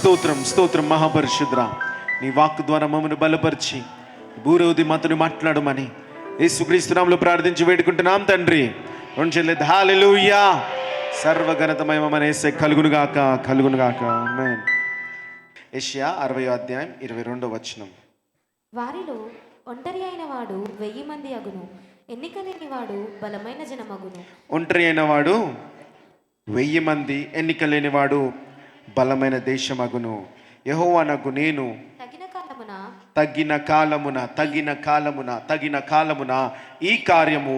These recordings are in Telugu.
స్తోత్రం స్తోత్రం మహాపరిశుద్ర. నీ వాక్కు ద్వారా మమ్మల్ని బలపరిచి భూరోధి మాతను మాట్లాడమని యేసుక్రీస్తు నామములో ప్రార్థించి వేడుకుంటున్నాం తండ్రి. రెంచెల్లెద్దు హల్లెలూయా. సర్వఘనతమయమైన యేసే కలుగునుగాక కలుగునుగాక. ఆమేన్. యెషయా 60వ అధ్యాయం 22వ వచనం. వారిలో ఒంటరి అయిన వాడు 1000 మంది అగును, ఎన్నిక లేని వాడు బలమైన జనమగును. ఒంటరి అయిన వాడు 1000 మంది, ఎన్నిక లేనివాడు బలమైన దేశమగును. యెహోవానగు నేను తగిన కాలమున ఈ కార్యము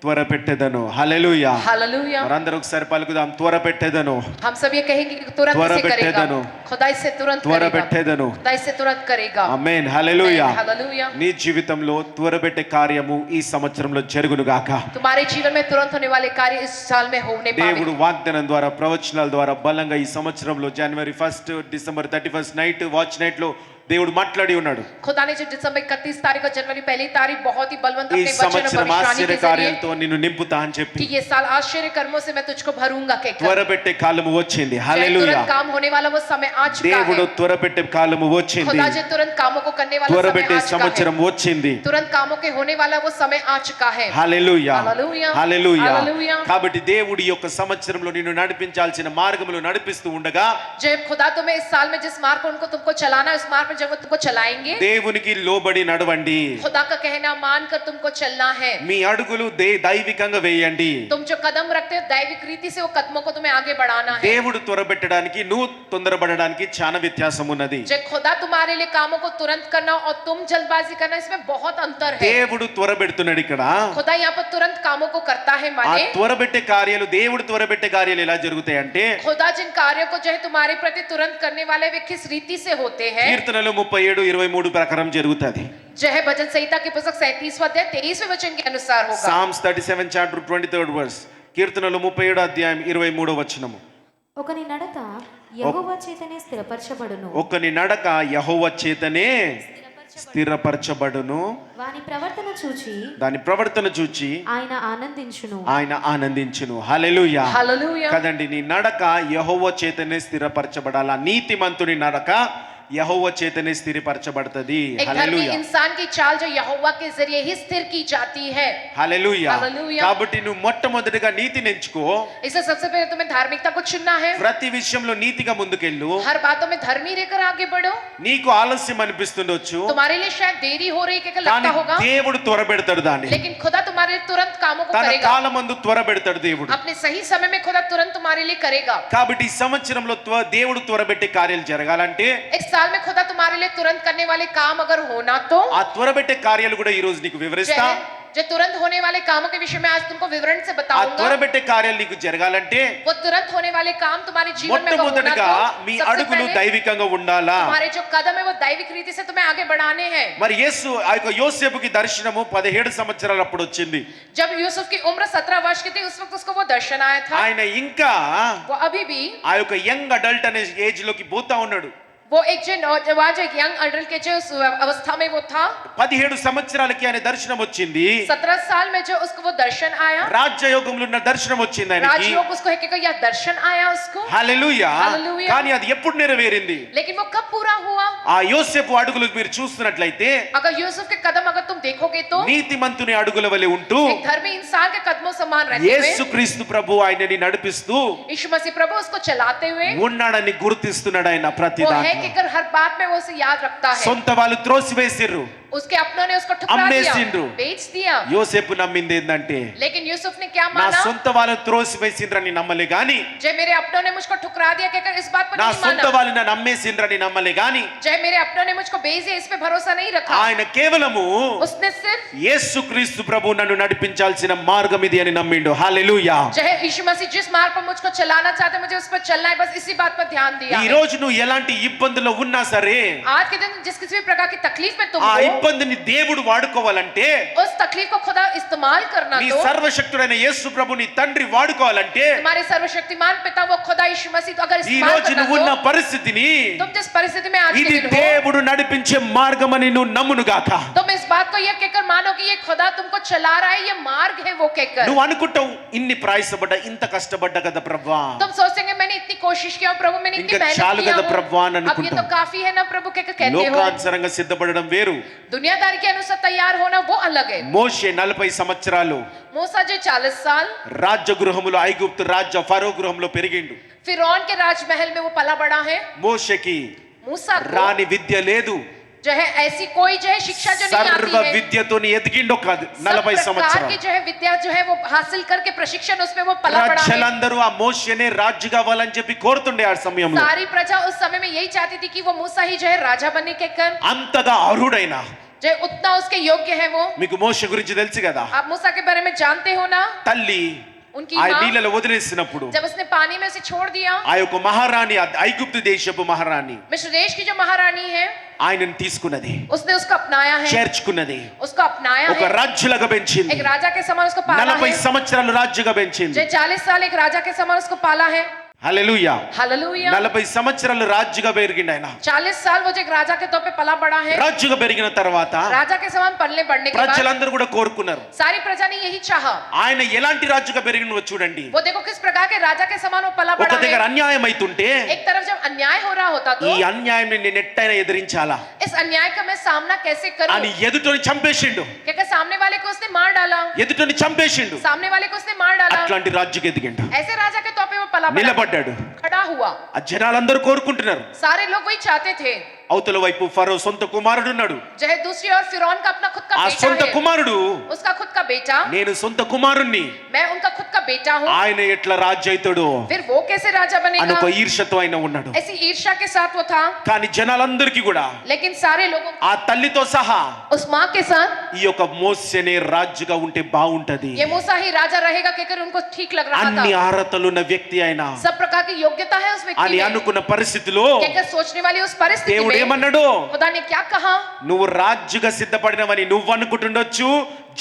త్వరపెట్టెదను. హల్లెలూయా హల్లెలూయా. మనందరూ ఒకసారి పలుకుదాం, త్వరపెట్టెదను. हम सब ये कहेंगे कि तुरंत से करेगा, खुदाई से तुरंत త్వరపెట్టెదను. खुदाई से तुरंत करेगा. ఆమేన్. హల్లెలూయా. हालेलुया. నీ జీవితంలో త్వరపెట్టే కార్యము ఈ సంవత్సరంలో జరుగును గాక. तुम्हारे जीवन में तुरंत होने वाले कार्य इस साल में होने पावे. దేవుడు వాగ్దానం ద్వారా ప్రవచనాల ద్వారా బలంగా ఈ సంవత్సరంలో జనవరి 1 డిసెంబర్ 31 నైట్ వాచ్ నైట్ లో దేవుడు మాట్లాడి ఉన్నాడు. खुदा ने जो दिसंबर 31 तारीख और जनवरी 1 तारीख बहुत ही बलवंत अपने वचन और సంవత్సరం ఆశ్చర్య కార్యాలతో నిన్ను నింపుతా అని చెప్పి कि ये साल आश्चर्य कर्मों से मैं तुझको भरूंगा कहकर త్వరపెట్టే కాలము వచ్చింది. హల్లెలూయా. तुरंत काम होने वाला वो समय आ चुका है. దేవుడు త్వరపెట్టే కాలము వచ్చింది. खुदा जो तुरंत कामों को करने वाला समय త్వరపెట్టే आ चुका సంవత్సరం है. వచ్చింది. तुरंत कामों के होने वाला वो समय आ चुका है. హల్లెలూయా హల్లెలూయా హల్లెలూయా. హల్లెలూయా. కాబట్టి దేవుడి యొక్క సంవత్సరంలో నిన్ను నడిపించాల్సిన మార్గములో నడిపిస్తూ ఉండగా जब खुदा तुम्हें इस साल में जिस मार्ग को उनको तुमको चलाना है उस मार्ग में जब वो तुमको चलाएंगे, దేవునికి లోబడి నడవండి. खुदा का कहना मानकर तुमको चलना है. మీ అడుగులు దైవికంగా వేయండి. तुम जो कदम रखते हो दैविक रीति से वो कदमों को तुम्हें आगे बढ़ाना है. దేవుడు త్వరపెట్టడానికి నువ్వు తొందరపడడానికి చాలా వ్యత్యాసం ఉన్నది. जब खुदा तुम्हारे लिए कामों को तुरंत करना और तुम जल्दबाजी करना इसमें बहुत अंतर है. దేవుడు త్వరపెడుతున్నాడు ఇక్కడ. खुदा यहाँ पर तुरंत कामों को करता है. ఆ माने త్వరపెట్టే కార్యాలు దేవుడు త్వరపెట్టే కార్యాలు ఎలా జరుగుతాయి అంటే खुदा जिन कार्यों को जो है तुम्हारे प्रति तुरंत करने वाले वे किस रीति से होते हैं. కీర్తనలు 37:23 ప్రకారం జరుగుతది. जो है भजन संहिता की पुस्तक 37वां अध्याय 23वें वचन के अनुसार होगा. Psalms 37 chapter 23rd verse. కీర్తనలు 37 అధ్యాయం 23వ వచనము. ఒకని నడత యెహోవా చేతనే స్థిరపరచబడును, ఒకని నడక యెహోవా చేతనే స్థిరపరచబడును. వాని ప్రవర్తన చూచి దాని ప్రవర్తన చూచి ఆయన ఆనందించును. Hallelujah hallelujah. కదండి, నీ నడక యెహోవా చేతనే స్థిరపరచబడాల. నీతిమంతుని నడక యెహోవా చేతనే స్థిరపరచబడుతది. एक धर्मी హల్లెలూయా इंसान की चाल जो यहोवा के जरिए ही स्थिर की जाती है. హల్లెలూయా. హల్లెలూయా. కాబట్టి నువ్వు మొట్టమొదటిగా నీతిని ఎంచుకో. इससे सबसे पहले तुम्हें धार्मिकता को चुनना है. ప్రతి విషయంలో నీతిగా ముందుకెళ్ళు. हर बातों में धर्मी रहकर आगे बढ़ो. నీకు ఆలస్యం అనిపిస్తుండొచ్చు, तुम्हारे लिए शायद देरी हो रही है కానీ लगता होगा, దేవుడు త్వరపెడతాడు దాన్ని. लेकिन खुदा तुम्हारे लिए तुरंत कामों को తన करेगा. కాలమందు త్వరపెడతాడు దేవుడు. अपने सही समय में खुदा तुरंत तुम्हारे लिए करेगा. కాబట్టి ఈ సంవత్సరంలో దేవుడు త్వరపెట్టే కార్యాలు జరగాలంటే एक साल में खुदा तुम्हारे लिए तुरंत करने वाले काम अगर होना तो ఆ త్వరపెట్టే కార్యాలు కూడా ఈ రోజు నీకు వివరిస్తా. जो तुरंत होने वाले कामों के विषय में आज तुमको विवरण से ఆ बताऊंगा. త్వరపెట్టే కార్యాలు నీకు జరగాలంటే वो तुरंत होने वाले काम तुम्हारे जीवन में अगर होना మొట్టమొదటిగా మీ तो सबसे అడుగులు पहले దైవికంగా ఉండాలా. तुम्हारे जो कदम है वो दैविक रीति से तुम्हें आगे बढ़ाने हैं. మరి యేసు ఆ యొక్క యోసేపుకి దర్శనము 17 సంవత్సరాలు అప్పుడు వచ్చింది. जब यूसुफ की उम्र 17 वर्ष की थी उस वक्त उसको वो दर्शन आया था. ఆయన ఇంకా वो अभी भी ఆ యొక్క యంగ్ అడల్ట్ అనే ఏజ్ లోకి పోతా ఉన్నాడు. वो एक जो नौजवान जो यंग अडल्ट के जो उस अवस्था में वो था. 17 సంవత్సరాలకి ఆయన దర్శనం వచ్చింది. 17 साल में जो उसको वो दर्शन आया, రాజ్యయోగంలో ఉన్న దర్శనం వచ్చింది ఆయనకి. राजयोग उसको है कि यह दर्शन आया उसको. హల్లెలూయా. హల్లెలూయా. కానీ అది ఎప్పుడు నెరవేరింది? लेकिन वो कब पूरा हुआ? ఆ యోసేపు అడుగులు మీరు చూస్తున్నట్లయితే अगर यूसुफ के कदम अगर तुम देखोगे तो నీతిమంతుని అడుగుల వలె ఉంటూ एक धर्मी इंसान के कदमों समान रहते हुए యేసుక్రీస్తు ప్రభు ఆయనని నడిపిస్తూ यीशु मसीह प्रभु उसको चलाते हुए ఉన్నాడని గుర్తిస్తున్నాడు ఆయన ప్రతి वो है దాంట్లో. कि हर बात में वो उसे याद रखता है. సొంత వాళ్ళు త్రోసివేసిర్రు, उसके अपनों ने उसको ठुकरा అమ్మేసిండ్రు. दिया, बेच दिया. యోసేపు నమ్మింది ఏంటంటే लेकिन यूसुफ ने क्या నా माना? సొంత వాళ్ళని త్రోసివేసిండ్రని నమ్మలే గాని, जय मेरे अपनों ने मुझको ठुकरा दिया कहकर इस बात पर నా नहीं సొంత माना. వాళ్ళు నన్ను అమ్మేసిండ్రని నమ్మలే గాని, जय मेरे अपनों ने मुझको बेच दिया इस पे भरोसा नहीं रखा. ఆయన కేవలము उसने सिर्फ యేసుక్రీస్తు ప్రభు నన్ను నడిపించాల్సిన మార్గం ఇది అని నమ్మిండు. హల్లెలూయా. जय यीशु मसीह जिस मार्ग पर मुझको चलाना चाहते मुझे उस पर चलना है, बस इसी बात पर ध्यान दिया ఈ है. రోజు నువ్వు ఎలాంటి ఇబ్బందుల్లో ఉన్నా సరే आज के दिन जिस किसी भी प्रकार की तकलीफ में तुम ఆ हो, ఇబ్బందిని దేవుడు వాడుకోవాలంటే, उस तकलीफ को खुदा इस्तेमाल करना నీ तो సర్వశక్తుడైన యేసు ప్రభు నీ తండ్రి వాడుకోవాలంటే, तुम्हारे सर्वशक्तिमान पिता वो खुदा यीशु मसीह तो अगर ఈ इस्तेमाल రోజు करना నువ్వు ఉన్న तो పరిస్థితిని तुम जिस परिस्थिति में आज के ఇది दिन हो, దేవుడు నడిపించే మార్గమని నువ్వు నమ్మునుగాక. तुम इस बात को यह कहकर मानो कि ये खुदा तुमको चला रहा है, ये मार्ग है वो कहकर. నువ్వు అనుకుంటావు, ఇన్ని ప్రయాసపడ్డా ఇంత కష్టపడ్డా కదా ప్రభువా, तुम सोचेंगे मैंने इतनी कोशिश किया और प्रभु मैंने इतनी ఇంకా मेहनत చాలు किया కదా हूँ, ప్రభు అని अब ये तो అనుకుంటాం. काफी है ना प्रभु क्या कहते हो. లోకానుసారంగా సిద్ధపడడం వేరు. दुनियादारी के अनुसार तैयार होना वो अलग है. మోషే 40 సంవత్సరాలు मूसा जो 40 साल రాజ్య గృహములో ఐగుప్తు రాజ్య ఫరో గృహంలో పెరిగిండు. फिरौन के राजमहल में वो पला बड़ा है. మోషేకి मूसा को రాని విద్య లేదు. जो है ऐसी कोई जो है शिक्षा जो नहीं సర్వ आती है, విద్యతోని ఎదిగిండు ఒక सब 40 प्रकार సంవత్సరాలు. की जो है विद्या जो है वो हासिल करके प्रशिक्षण उसमें वो पला बड़ा है. ప్రజలందరూ ఆ మోషేనే రాజు కావాలని చెప్పి కోరుతుండే ఆ సమయంలో. सारी प्रजा उस समय में यही चाहती थी कि वो मूसा ही जो है राजा बनने के कर, అంతగా అర్హుడైన जो है उतना उसके योग्य है वो. మీకు మోషే గురించి తెలుసు కదా. आप मूसा के बारे में जानते हो ना. తల్లి उनकी ఆ माँ నీళ్ళలో వదిలేసినప్పుడు जब उसने पानी में उसे छोड़ दिया, ఆ యొక్క మహారాణి ఐగుప్తు దేశపు మహారాణి मिस्र देश की जो महारानी है ఆయనను తీసుకున్నది, उसने उसको अपनाया है, చేర్చుకున్నది, उसको अपनाया ఒక है, రాజులాగా పెంచింది. एक राजा के समान उसको पाला 40 है. సంవత్సరాలు రాజుగా పెంచింది. जो 40 साल एक राजा के समान उसको पाला है. హల్లెలూయా. हालेलुया. 40 సంవత్సరాలు రాజుగా పెరిగిండు ఆయన. 40 साल वो जो एक राजा के तौर पे पला बड़ा है. రాజుగా పెరిగిన తర్వాత राजा के समान पलने बढ़ने के बाद ప్రజలందరూ కూడా కోరుకున్నారు. सारी प्रजा ने यही चाहा. ఆయన ఎలాంటి రాజుగా పెరిగినో చూడండి. वो देखो किस प्रकार के राजा के समान वो पला ఒక बड़ा దగ్గర है. అన్యాయం అవుతుంటే एक तरफ जब अन्याय हो रहा होता ఈ तो అన్యాయాన్ని నేను ఎట్టైనా ఎదిరించాలా इस अन्याय का मैं सामना कैसे करूं. అని ఎదుటోని చంపేసిండు. क्या सामने वाले को उसने मार डाला, ఎదుటోని చంపేసిండు. सामने वाले को उसने मार डाला. అట్లాంటి రాజుకి ఎదిగిండు. ऐसे राजा के तौर पे वो पला बड़ा, నిలబడ్డాడు. खड़ा हुआ. ఆ జనాలందరూ కోరుకుంటున్నారు. सारे लोग वही चाहते थे. అవతల వైపు ఫరో సొంత కుమారుడు ఉన్నాడు. जो है दूसरी ओर फिरौन का अपना खुद का ఆ बेटा సొంత है, కుమారుడు उसका खुद का बेटा, నేను సొంత కుమారుణ్ణి, मैं उनका खुद का बेटा हूँ, ఆయన ఎట్లా రాజు అవుతాడు फिर वो कैसे राजा అని बनेगा. ఒక ఈర్ష్యతో ఆయన ఉన్నాడు. ऐसी ईर्ष्या के साथ वो था. కానీ జనాలందరికీ కూడా लेकिन सारे लोगों ఆ తల్లితో సహా उस माँ के साथ ఈ యొక్క మోసేనే రాజుగా ఉంటే బాగుంటది ये मूसा ही राजा रहेगा कहकर उनको ठीक लग रहा అన్ని था. అర్హతలున్న వ్యక్తి ఆయన सब प्रकार की योग्यता है उस व्यक्ति అని में. అనుకున్న పరిస్థితిలో कहकर सोचने वाली उस परिस्थिति దేవుడు में ఏమన్నాడు, खुदा ने क्या कहा. నువ్వు రాజుగా సిద్ధపడినవని నువ్వు అనుకుంటుండొచ్చు,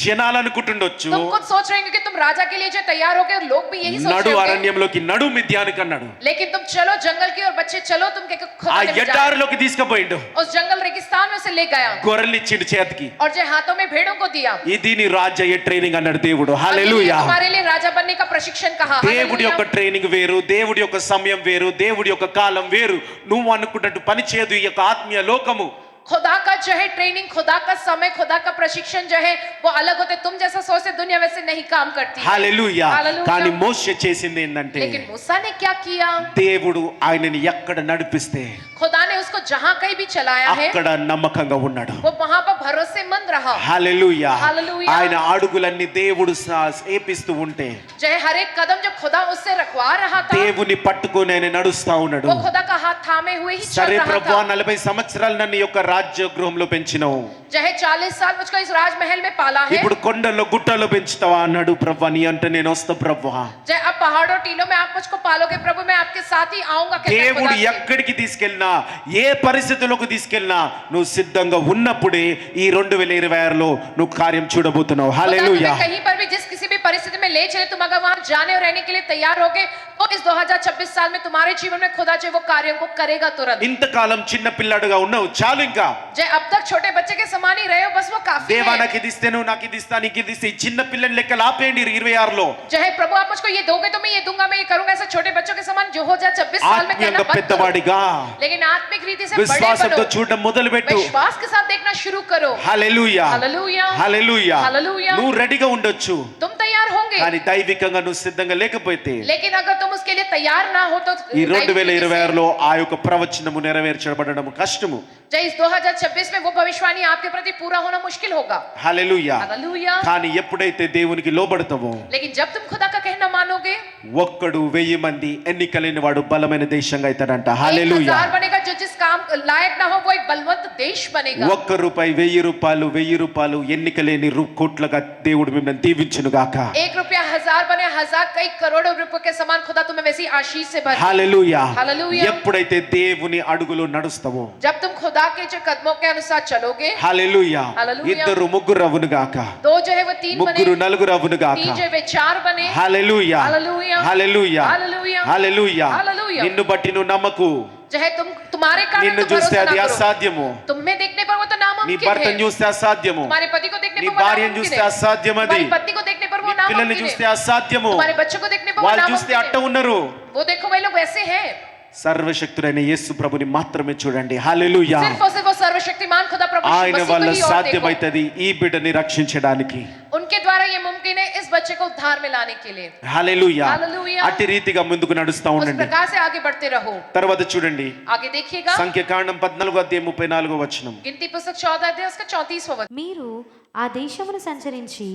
జనాలు అనుకుంటుండొచ్చు. तुम खुद सोच रहे हो कि तुम राजा के लिए जो तैयार हो गए और लोग भी यही सोच నడు रहे होंगे. అరణ్యంలోకి నడు మిద్యానికి అన్నాడు. लेकिन तुम चलो जंगल की और बच्चे चलो, तुम कहकर ఆ खुदा ने भेजा. ఎడారిలోకి తీసుకుపోయిండు. उस जंगल रेगिस्तान में से ले गया గొర్రెలు ఇచ్చిండు చేతికి. और जो हाथों में भेड़ों को दिया. ఇది నీ రాజు అయ్యే ట్రైనింగ్ అన్నాడు దేవుడు. और ये హల్లెలూయా. तुम्हारे लिए राजा बनने का प्रशिक्षण कहा. దేవుడి యొక్క ట్రైనింగ్ వేరు, దేవుడి యొక్క సమయం వేరు, దేవుడి యొక్క కాలం వేరు. నువ్వు అనుకున్నట్టు పని చేయదు ఈ యొక్క ఆత్మీయ లోకము. खुदा का जो है ट्रेनिंग, खुदा का समय, खुदा का प्रशिक्षण जो है वो अलग होते. तुम जैसा सोचते दुनिया वैसे नहीं काम करती. హల్లెలూయా. హల్లెలూయా. కానీ మోషే చేసింది ఏంటంటే लेकिन मूसा ने क्या किया. దేవుడు ఆయనని ఎక్కడ నడిపిస్తే खुदा ने उसको जहां कहीं भी चलाया है అక్కడ నమ్మకంగా ఉన్నాడు. वो वहां पर भरोसेमंद रहा. హల్లెలూయా. హల్లెలూయా. ఆయన అడుగులన్నీ దేవుడు ఏపిస్తూ ఉంటే जो है हर एक कदम जो खुदा उससे रखवा रहा था దేవుని పట్టుకొని ఆయన నడుస్తా ఉన్నాడు. वो खुदा का हाथ थामे हुए ही चल సరే रहा ప్రభువా, था. 40 సంవత్సరాలు నన్ను ఈ యొక్క రాజ్య గృహంలో పెంచినావు, जो है 40 साल मुझको इस राजमहल में पाला है. ఇప్పుడు కొండల్లో గుట్టల్లో పెంచుతావా అన్నాడు. ప్రభువా నీ అంటే నేను వస్తా ప్రభువా. जो अब पहाड़ों टीलों में आप मुझको पालोगे प्रभु, मैं आपके साथ ही आऊंगा कहता है దేవుడు खुदा से. ఎక్కడికి తీసుకెళ్ళినా, ఏ పరిస్థితుల్లోకి తీసుకెళ్ళినా నువ్వు సిద్ధంగా ఉన్నప్పుడే ఈ 2026లో నువ్వు కార్యం చూడబోతున్నావు. खुदा హల్లెలూయా. तुम्हें कहीं पर भी जिस किसी भी परिस्थिति में ले चले, तुम अगर वहां जाने और रहने के लिए तैयार होगे तो इस 2026 साल में तुम्हारे जीवन में खुदा जो है वो कार्यों को करेगा तुरंत. ఇంతకాలం చిన్న పిల్లాడుగా ఉన్నావు, చాలు ఇంకా. जो अब तक छोटे बच्चे के समान ही रहे हो, बस वो काफी దేవా है. నాకు ఇది ఇస్తే, నువ్వు నాకు ఇది ఇస్తా, నీకు ఇది ఇస్తే, ఈ చిన్న పిల్లని లెక్కలు ఆపేయండి 26లో. जो है प्रभु आप मुझको ये दोगे तो मैं ये दूंगा, मैं ये करूंगा, ऐसा छोटे बच्चों के समान जो हो जाए 26 साल में कहना ఆత్మీయంగా बंद करो. పెద్దవాడిగా लेकिन आत्मिक रीति से बड़े విశ్వాసంతో बनो, చూడడం మొదలు పెట్టు. विश्वास के साथ देखना शुरू करो. హల్లెలూయా. हालेलुया. హల్లెలూయా. हालेलुया. నువ్వు రెడీగా ఉండొచ్చు, तुम तैयार होंगे, కానీ దైవికంగా నువ్వు సిద్ధంగా లేకపోతే लेकिन अगर तुम उसके लिए तैयार ना हो तो ఈ 2026లో ఆ యొక్క ప్రవచనము నెరవేర్చబడడం కష్టము. जो इस 2026 में वो भविष्यवाणी आपके प्रति पूरा होना मुश्किल होगा. హల్లెలూయా. हालेलुया. కానీ ఎప్పుడైతే దేవునికి లోబడతావో, लेकिन जब तुम खुदा का कहना मानोगे, ఒక్కడు 1000 మంది ఎన్నికలేని వాడు బలమైన దేశంగా అవుతాడంట. హల్లెలూయా. 1000 बनेगा जो जिस काम लायक ना हो वो एक बलवंत देश बनेगा. ఒక్క రూపాయి 1000 రూపాయలు ఎన్నికలేని కోట్లుగా దేవుడు మిమ్మల్ని దీవించును గాక. 1 रुपया 1000 बने 1000 कई करोड़ों रुपए के समान खुदा तुम्हें वैसी आशीष से भर. హల్లెలూయా. హల్లెలూయా. ఎప్పుడైతే దేవుని అడుగులో నడుస్తావో, जब तुम खुदा के जो कदमों के अनुसार चलोगे, హల్లెలూయా, హల్లెలూయా. ఇద్దరు ముగ్గురు అవ్వును గాక, दो जो है वो 3 बने, ముగ్గురు నలుగురు అవ్వును గాక. 3 जो है वे 4 बने. హల్లెలూయా. హల్లెలూయా. హల్లెలూయా. హల్లెలూయా. హల్లెలూయా. హల్లెలూయా. నిన్ను బట్టి నువ్వు నమ్మకు, जो है तुम तुम्हारे कारण నిన్ను तुम చూస్తే भरोसा అది ना करो. అసాధ్యము, तुम्हें देखने पर वो तो నీ नामुमकिन భర్తను है. చూస్తే అసాధ్యము, तुम्हारे पति को देखने నీ पर वो భార్యను नामुमकिन చూస్తే है. అసాధ్యం అది. तुम्हारी पत्नी को देखने पर वो वो పిల్లల్ని नामुमकिन చూస్తే है, అసాధ్యము, तुम्हारे बच्चों को देखने पे वो వాళ్ళు చూస్తే नामुमकिन అట్ట है, ఉన్నారు. वो देखो वे लोग वैसे हैं. సర్వశక్తుడైన యేసు ప్రభుని మాత్రమే చూడండి. హల్లెలూయా. सिर्फ और सिर्फ वो सर्वशक्तिमान खुदा प्रभु यीशु ఆయన मसीह వల్ల को ही और देखो. సాధ్యమైతది ఈ బిడ్డని రక్షించడానికి. उनके द्वारा ये मुमकिन है इस बच्चे को उद्धार में लाने के लिए. హల్లెలూయా. హల్లెలూయా. అట్టి రీతిగా ముందుకు నడుస్తా उस ఉండండి. प्रकार से आगे बढ़ते रहो. తర్వాత చూడండి आगे देखिएगा, సంఖ్యాకాండం 14:34 गिनती पुस्तक 14 अध्याय उसका 34वां वचन. మీరు ఆ దేశమును సంచరించి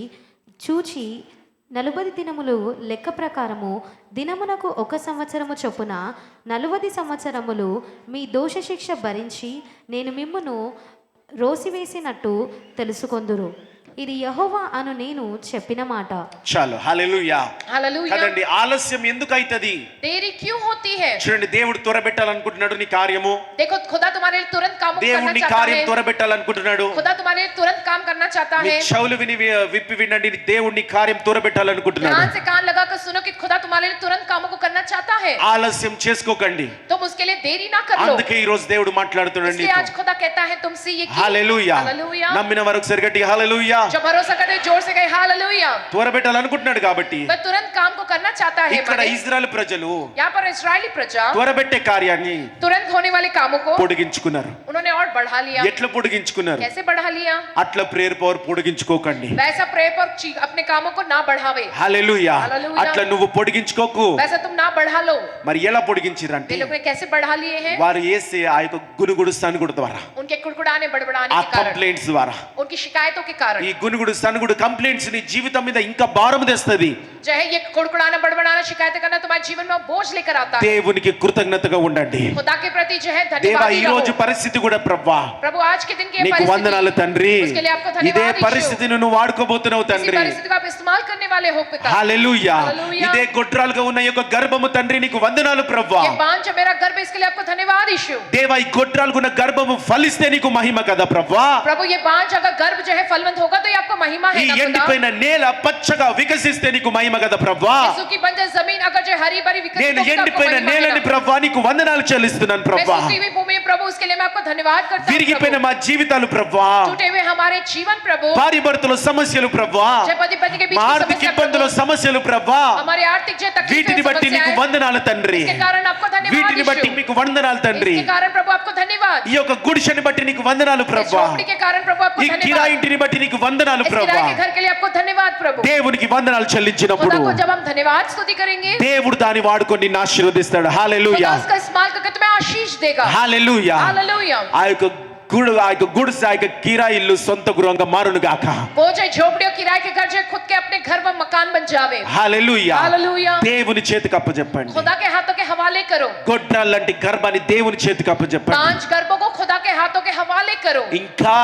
చూచి 40 దినములు లెక్క ప్రకారము దినమునకు 1 సంవత్సరము చొప్పున 40 సంవత్సరములు మీ దోష శిక్ష భరించి నేను మిమ్మును రోసివేసినట్టు తెలుసుకొందురు. ఇది యెహోవా అను నేను చెప్పిన మాట. చాలు. హల్లెలూయా. हालेलुया. కదండి, ఆలస్యం ఎందుకు అవుతుంది? देरी क्यों होती है? చూడండి, దేవుడు త్వరబెట్టాలనుకుంటున్నాడు నీ కార్యము. देखो खुदा तुम्हारे लिए तुरंत काम దేవుడు करना నీ चाहता కార్యం है. త్వరబెట్టాలనుకుంటున్నాడు. खुदा तुम्हारे लिए तुरंत काम करना चाहता మీ है. చెవులు విప్పి వినండి, దేవుడు నీ కార్యం త్వరబెట్టాలనుకుంటున్నాడు. ध्यान से कान लगाकर सुनो कि खुदा तुम्हारे लिए तुरंत कामों को करना चाहता है. ఆలస్యం చేసుకోకండి. तुम उसके लिए देरी ना कर लो. అందుకే ఈ రోజు దేవుడు మాట్లాడుతున్నాడు इसलिए आज నీతో. खुदा कहता है तुमसे ये कि హల్లెలూయా. हालेलुया. నమ్మిన వారికి సరిగట్టి హల్లెలూయా. जो भरोसा करते हैं, जोर से कहे हालेलुया. త్వరబెట్టాలనుకుంటున్నాడు కాబట్టి वह तुरंत काम को करना चाहता है. ఇక్కడ माने, ఇజ్రాయెల్ ప్రజలు यहाँ पर इस्राएली प्रजा త్వరబెట్టే కార్యాన్ని तुरंत होने वाले कामों को పొడిగించుకున్నారు. उन्होंने और बढ़ा लिया. ఎట్లా పొడిగించుకున్నారు? कैसे बढ़ा लिया? అట్లా ప్రేయర్ పవర్ పొడిగించుకోకండి. वैसा प्रेयर पर अपने कामों को ना बढ़ावे. హల్లెలూయా. హల్లెలూయా. అట్లా నువ్వు పొడిగించుకోకు. वैसा तुम ना बढ़ा लो. మరి ఎలా పొడిగించిరంటే वे लोग ने कैसे बढ़ा लिए हैं? వారు వేసే ఆ యొక్క గునుగుడు సనుగుడు ద్వారా, उनके कुड़कुड़ाने बड़बड़ाने ఆ के कारण, కంప్లైంట్స్ ద్వారా, उनकी शिकायतों के कारण. ఈ గునుగుడు సనుగుడు కంప్లైంట్స్ నీ జీవితం మీద ఇంకా భారం తెస్తది. जो है ये कुड़कुड़ाना बड़बड़ाना शिकायत करना तुम्हारे जीवन में बोझ लेकर आता है. దేవునికి కృతజ్ఞతగా ఉండండి. खुदा के प्रति जो है దేవా, धन्यवादी ఈ రోజు रहो. పరిస్థితి కూడా ప్రభువా प्रभु आज के दिन की ये నీకు परिस्थिति, వందనాలు తండ్రి. उसके लिए आपको ఇదే धन्यवाद यीशु. పరిస్థితిని నువ్వు వాడుకోబోతున్నావు इसी తండ్రి. परिस्थिति को आप इस्तेमाल करने वाले हो पिता. హల్లెలూయా. హల్లెలూయా. ఇదే గొడ్రాలుగా ఉన్న ఈ యొక్క గర్భము తండ్రి నీకు వందనాలు ప్రభువా. ये बांझ है मेरा गर्भ, इसके लिए आपको धन्यवाद यीशु. దేవా, ఈ గొడ్రాలుగా ఉన్న గర్భము ఫలిస్తే నీకు మహిమ కదా ప్రభువా. प्रभु ये बांझ अगर गर्भ जो है फलवंत होगा तो ये आपको महिमा ఈ है ना खुदा. ఎండిపోయిన నేల పచ్చగా వికసిస్తే నీకు మహిమ కదా ప్రభువా. यीशु की बंजर जमीन अगर जो हरी भरी विकसित నేను होगी तो आपको ఎండిపోయిన महिमा है నేలని ना. ప్రభువా నీకు వందనాలు చెల్లిస్తున్నాను मैं ప్రభువా. सूखी हुई भूमि में प्रभु, उसके लिए मैं आपको धन्यवाद करता हूं విరిగిపోయిన प्रभु. మా జీవితాలు ప్రభువా, टूटे हुए हमारे जीवन प्रभु, భార్య భర్తల సమస్యలు ప్రభువా, जय पति पत्नी के बीच మా की ఆర్థిక समस्या ఇబ్బందుల प्रभु, సమస్యలు ప్రభువా, हमारे आर्थिक जो तकलीफें వీటిని బట్టి నీకు समस्याएं, వందనాలు తండ్రి. इसके कारण आपको धन्यवाद వీటిని బట్టి यीशु. మీకు వందనాలు తండ్రి. इसके कारण प्रभु आपको धन्यवाद. ఈ యొక్క గుడిసెని బట్టి నీకు వందనాలు इस ప్రభువా. झोपड़ी के कारण प्रभु आपको ఈ धन्यवाद. కిరాయి ఇంటిని బట్టి నీకు వందనాలు इस ప్రభువా. किराए के घर के लिए आपको धन्यवाद प्रभु. దేవునికి వందనాలు చెల్లించినప్పుడు खुदा को जब हम धन्यवाद स्तुति करेंगे, దేవుడు దాన్ని వాడుకొని నిన్ను ఆశీర్వదిస్తాడు. खुदा హల్లెలూయా. उसका इस्तेमाल करके तुम्हें आशीष देगा. హల్లెలూయా. हालेलुया. ఆ యొక్క గుడిసె ఆ యొక్క కిరాయి ఇల్లు సొంత గృహంగా మారును గాక. वो जो झोपड़ी और किराए के घर जो खुद के अपने घर व मकान बन जावे. హల్లెలూయా. हालेलुया. దేవుని చేతికి అప్పచెప్పండి. खुदा के हाथों के हवाले करो. గొడ్రాలు లాంటి గర్భాన్ని దేవుని చేతికి అప్పచెప్పండి. पांच गर्भों को खुदा के हाथों के हवाले करो. ఇంకా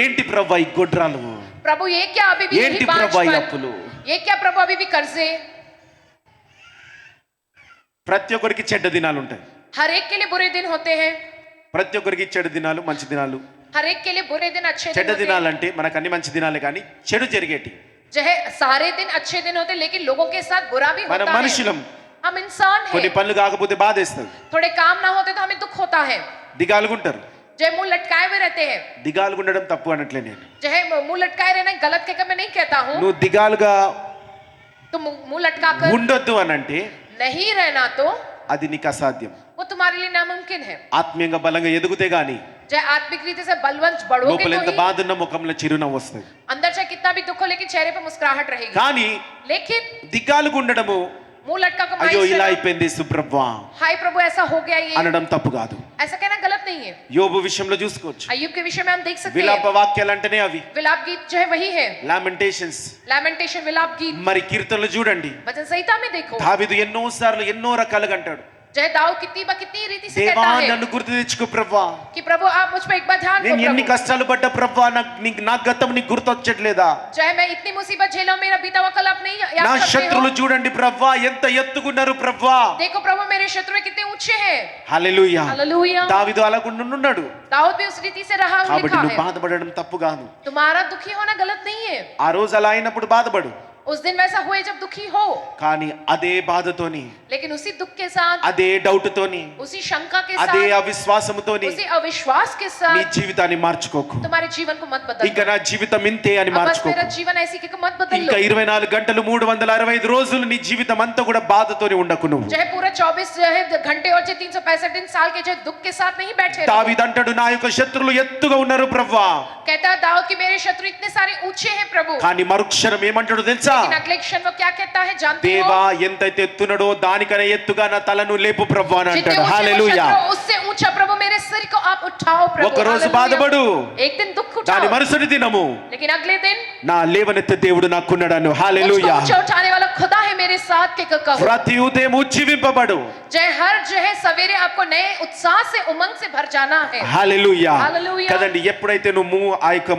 ఏంటి ప్రభువా ఈ గొడ్రాలు? प्रभु ये क्या अभी भी ఏంటి यही ప్రభువా ఈ बांझपन? అప్పులు? ये क्या प्रभु अभी भी कर्जे? ప్రతి ఒక్కరికి చెడ్డ దినాలు ఉంటాయి. हर एक के लिए बुरे दिन होते हैं. ప్రతి ఒక్కరికి చెడు దినాలు మంచి దినాలు. हर एक के लिए बुरे दिन अच्छे दिन చెడ్డ होते हैं. దినాలు అంటే మనకు అన్ని మంచి దినాలే కానీ చెడు జరిగేటి. जो है सारे दिन अच्छे दिन होते हैं, लेकिन लोगों के साथ बुरा भी మన होता है. మనుషులం. हम इंसान కొన్ని हैं. పనులు కాకపోతే బాధేస్తుంది. थोड़े काम ना होते तो हमें दुख होता है. దిగాలుగుంటారు. जो है मुंह लटकाए हुए रहते हैं. దిగాలుగుండడం తప్పు అనట్లే నేను. जो है मुंह लटकाए रहना गलत कहकर मैं नहीं कहता हूँ. నువ్వు దిగాలుగా तो मुंह लटकाकर ఉండొద్దు అని అంటే नहीं रहना तो అది నీకు అసాధ్యం. वो तुम्हारे लिए नामुमकिन है. ఆత్మీయంగా బలంగా ఎదుగుతే గాని चाहे आत्मिक रीति से बलवंत बढ़ोगे లోపల ఎంత तो ही, బాధ ఉన్న ముఖంలో చిరునవ్వు వస్తుంది. अंदर चाहे कितना भी दुख हो लेकिन चेहरे पे मुस्कुराहट रहेगी. కానీ लेकिन దిగాలుగా ఉండడము, मुंह लटका कर అయ్యో माइंड ఇలా से అయిపోయింది సుప్రభా हाय प्रभु ऐसा हो गया ये, అనడం తప్పు కాదు. ऐसा कहना गलत नहीं है. యోబు విషయంలో చూసుకోవచ్చు. अय्यूब के विषय में हम देख सकते విలాప हैं. వాక్యాలు అంటేనే అవి विलाप गीत जो है वही है. లామెంటేషన్స్. लैमेंटेशन विलाप गीत. మరి కీర్తనలు చూడండి, वचन संहिता में देखो, దావీదు ఎన్నో సార్లు ఎన్నో రకాలుగా అంటాడు, जय दाऊद कितनी रीति से దేవా कहता है నన్ను గుర్తు తెచ్చుకో ప్రభా, कि प्रभु आप मुझ पर एक बार ध्यान నేను दो ఎన్ని प्रभु. కష్టాలు పడ్డా ప్రభా, నా గతం నీకు గుర్తొచ్చట్లేదా? चाहे मैं इतनी मुसीबत झेला हूं, मेरा बीता हुआ कल आप नहीं నా याद करते శత్రువులు हो. చూడండి ప్రభా, ఎంత ఎత్తుకున్నారు ప్రభా. देखो प्रभु मेरे शत्रु कितने ऊंचे हैं. హల్లెలూయా. हालेलुया. దావీదు అలాగుండి ఉన్నాడు. दाऊद भी उस रीति से रहा కాబట్టి लिखा నువ్వు है. బాధపడడం తప్పు కాదు. तुम्हारा दुखी होना गलत नहीं है. ఆ రోజు అలా అయినప్పుడు బాధపడు. उस दिन वैसा हुए जब दुखी हो, కానీ అదే బాధతోని, लेकिन उसी दुख के साथ, అదే డౌట్ తోని, उसी शंका के అదే साथ, అవిశ్వాసముతోని उसी अविश्वास के నీ साथ జీవితాన్ని మార్చుకోకు. तुम्हारे जीवन को मत ఇంకా बदलो। నా జీవితం ఇంతే అని अब बस మార్చుకోకు. मेरा जीवन ऐसी कि मत बदल ఇంకా लो। 24 గంటలు 365 రోజులు నీ జీవితం అంతా కూడా బాధతోని ఉండకు నువ్వు. चाहे पूरा 24 जो है घंटे और 365 दिन साल के जो दुख के साथ नहीं बैठे रहो। దావీదు అంటాడు, నా యొక్క శత్రువులు ఎత్తుగా ఉన్నారు ప్రభువా, कहता है दाऊद कि मेरे शत्रु इतने सारे ऊंचे हैं प्रभु। కానీ మరుక్షణం ఏమంటాడో తెలుసా? लेकिन अगले क्षण वो क्या कहता है जानते हो? దేవా ఎంతైతే ఎత్తునడో దానికన్నా ఎత్తుగా నా తలను లేపు ప్రభువా అని जितने అంటాడు. ऊंचे वो హల్లెలూయా. शत्रु, उससे ऊंचा प्रभु मेरे सिर को आप उठाओ प्रभु। ఒక రోజు हालेलुया। బాధపడు, एक दिन दुख దాని उठाओ, మరుసటి దినము लेकिन अगले दिन నా లేవనెత్తే దేవుడు నాకున్నాడను. मुझको హల్లెలూయా. ऊंचा उठाने वाला खुदा है मेरे साथ के कहो। ప్రతి ఉదయం ఉజ్జీవింపబడు. जय हर जो है सवेरे आपको नए उत्साह से उमंग से भर जाना है। హల్లెలూయా. హల్లెలూయా. కదండి, ఎప్పుడైతే నువ్వు ఆ యొక్క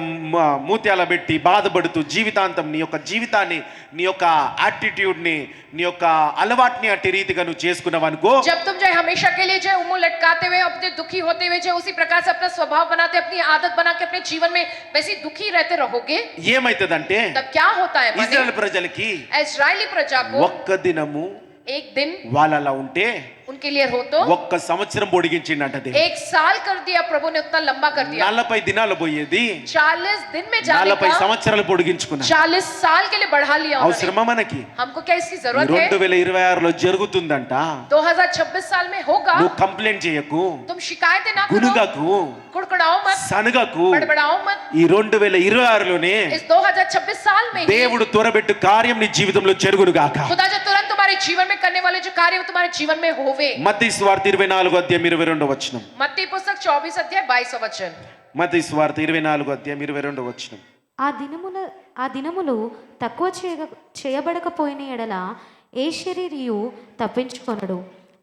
మూత్యాల పెట్టి బాధపడుతూ జీవితాంతం నీ యొక్క జీవితాన్ని, నీ యొక్క యాటిట్యూడ్ ని, నీ యొక్క అలవాటుని అట్టి రీతిగా నువ్వు చేసుకున్నావనుకో, जब तुम जो हमेशा के लिए जो मुंह लटकाते हुए अपने दुखी होते हुए जो उसी प्रकार से अपना स्वभाव बनाते अपनी आदत बना के अपने जीवन में वैसे दुखी रहते रहोगे, ఏమైతుందంటే तब क्या होता है? ఇజ్రాయెల్ ప్రజలకి इस्राएली प्रजा को ఒక్క దినము एक दिन వాళ్ళు అలా ఉంటే उनके लिए हो तो ఒక్క సంవత్సరం పొడిగించిండంట దేవుడు. 1 साल कर दिया प्रभु ने, उतना लंबा कर दिया। 40 దినాలు పోయేది 40 दिन में जाने 40 का సంవత్సరాలు పొడిగించుకున్నా. 40 साल के लिए बढ़ा लिया उन्होंने। అవసరమా మనకి? हमको क्या इसकी ఈ जरूरत है? 2026లో జరుగుతుందంట. 2026 साल में होगा। నువ్వు కంప్లైంట్ చేయకు, तुम शिकायतें ना करो, గునుగకు, कुड़कुड़ाओ मत, సనగకు. बड़बड़ाओ मत। ఈ 2026లోనే इस 2026 साल में ही దేవుడు త్వరబెట్టు కార్యం నీ జీవితంలో జరుగును గాక. खुदा जो तुरंत तुम्हारे जीवन में करने वाले जो कार्य वो तुम्हारे जीवन में होवे। మత్తయి సువార్త 24 అధ్యాయం 22 వచనం. मत्ती पुस्तक 24 अध्याय 22 वचन। మత్తయి సువార్త 24 అధ్యాయం 22 వచనం. ఆ దినములు తక్కువ చేయబడకపోయిన ఎడల ఏ శరీరియు తప్పించుకొనడు.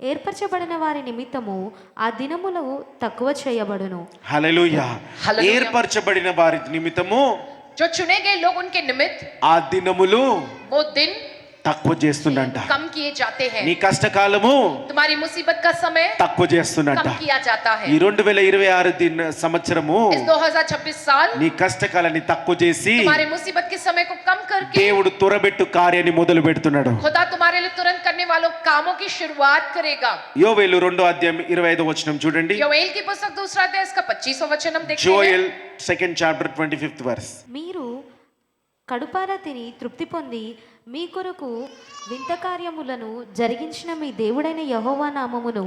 ఏర్పరచబడిన వారి నిమిత్తము ఆ దినములు తక్కువ చేయబడును. హల్లెలూయా. హల్లెలూయా. ఏర్పరచబడిన వారి నిమిత్తము जो चुने गए लोग उनके निमित्त ఆ దినములు वो दिन తక్కువ చేస్తుండంట. कम किए जाते हैं। నీ కష్టకాలము तुम्हारी मुसीबत का समय తక్కువ చేస్తుండంట. कम किया जाता है। ఈ 2026 సంవత్సరము इस 2026 साल నీ కష్టకాలాన్ని తక్కువ చేసి तुम्हारे मुसीबत के समय को कम करके దేవుడు త్వరబెట్టు కార్యాన్ని మొదలు పెడుతున్నాడు. खुदा तुम्हारे लिए तुरंत करने वालों कामों की शुरुआत करेगा। యోవేలు 2 అధ్యాయం 25 వచనం చూడండి. योएल की पुस्तक 2 अध्याय इसका 25वां वचन हम देखते हैं। Joel 2nd chapter 25th verse. మీరు కడుపారా తిని తృప్తి పొంది మీ కొరకు వింత కార్యములను జరిగించిన మీ దేవుడైన యెహోవా నామమును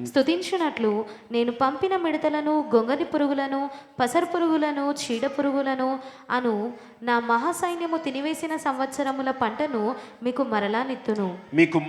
స్తుతించునట్లు నేను పంపిన మిడతలను, గొంగలి పురుగులను, పసరు పురుగులను, చీడ పురుగులను అను నా మహాసైన్యము తినివేసిన సంవత్సరముల పంటను మీకు మరలా నిత్తును. మీకు